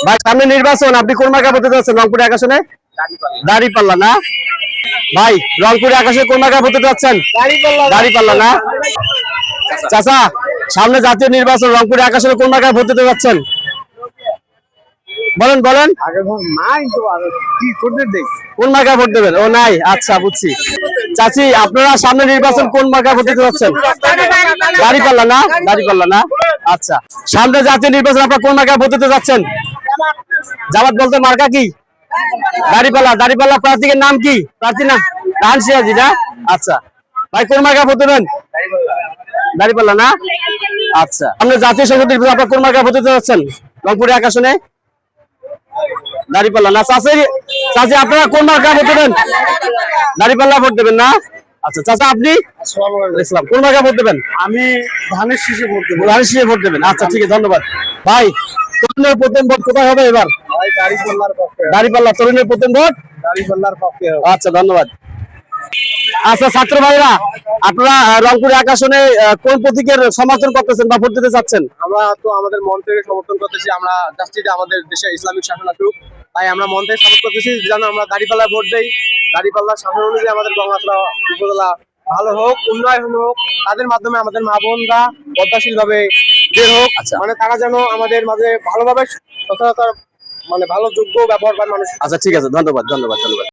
ভাই সামনে নির্বাচন, আপনি কোন মার্কা ভোট দিতে যাচ্ছেন? রংপুর এক আসনে দাঁড়িপাল্লা না ভাই? রংপুর এক আসনে কোন মার্কা ভোট দিতে যাচ্ছেন? দাঁড়িপাল্লা না চাচা? সামনে জাতীয় নির্বাচন, রংপুর এক আসনে কোন মার্কা ভোট দিতে যাচ্ছেন? বলেন বলেন, কোন মার্কা ভোট দেবেন? ও নাই, আচ্ছা বুঝছি। চাচি, আপনারা সামনে নির্বাচন কোন মার্কা ভোট দিতে যাচ্ছেন? দাঁড়িপাল্লা না? দাঁড়িপাল্লা না আচ্ছা। সামনে জাতীয় নির্বাচন, আপনারা কোন মার্কা ভোট দিতে যাচ্ছেন? জামাত বলতে মার্কা কি? দাঁড়িপাল্লা। দাঁড়িপাল্লা প্রার্থীর নাম কি? প্রার্থীর নাম রান সিরাজি না? আচ্ছা ভাই, কোন মার্কা ভোট দেবেন? দাঁড়িপাল্লা না আচ্ছা। সামনে জাতীয় সংসদ নির্বাচন, আপনারা কোন মার্কা ভোট দিতে যাচ্ছেন? রংপুর এক আসনে দাঁড়িপাল্লা না। চাচি, চাচি আপনারা কোন মার্কা ভোট দেবেন? দাঁড়িপাল্লা ভোট দেবেন না আচ্ছা। চাচা আপনি? ইসলাম। কোন মার্কা ভোট দেবেন? আমি ধানের শীষে ভোট দেবো। ধানের শীষে ভোট দেবেন, আচ্ছা ঠিক আছে, ধন্যবাদ ভাই। তরুণের প্রথম ভোট কোথায় হবে এবার? দাঁড়িপাল্লার পক্ষে। দাঁড়িপাল্লা। তরুণের প্রথম ভোট দাঁড়িপাল্লার পক্ষে। আচ্ছা ধন্যবাদ। আচ্ছা ছাত্র ভাইরা, আপনারা রংপুর এক আসনে কোন প্রতীকের সমর্থন করতেছেন বা ভোট দিতে চাচ্ছেন? আমরা তো আমাদের মন থেকে সমর্থন করতেছি, আমরা চাচ্ছি যে আমাদের দেশে ইসলামিক শাসন আসুক, তাই আমরা মন থেকে সাপোর্ট করতেছি যেন আমরা দাঁড়িপাল্লায় ভোট দেই। দাঁড়িপাল্লার শাসন অনুযায়ী আমাদের গঙ্গাচড়া উপজেলা ভালো হোক, উন্নয়ন হোক, তাদের মাধ্যমে আমাদের মা বোনরা পদ্মাশীল ভাবে বের হোক। আচ্ছা। মানে তারা যেন আমাদের মাঝে ভালোভাবে সচরাচর মানে ভালো যোগ্য ব্যবহার পায় মানুষ। আচ্ছা ঠিক আছে, ধন্যবাদ ধন্যবাদ ধন্যবাদ।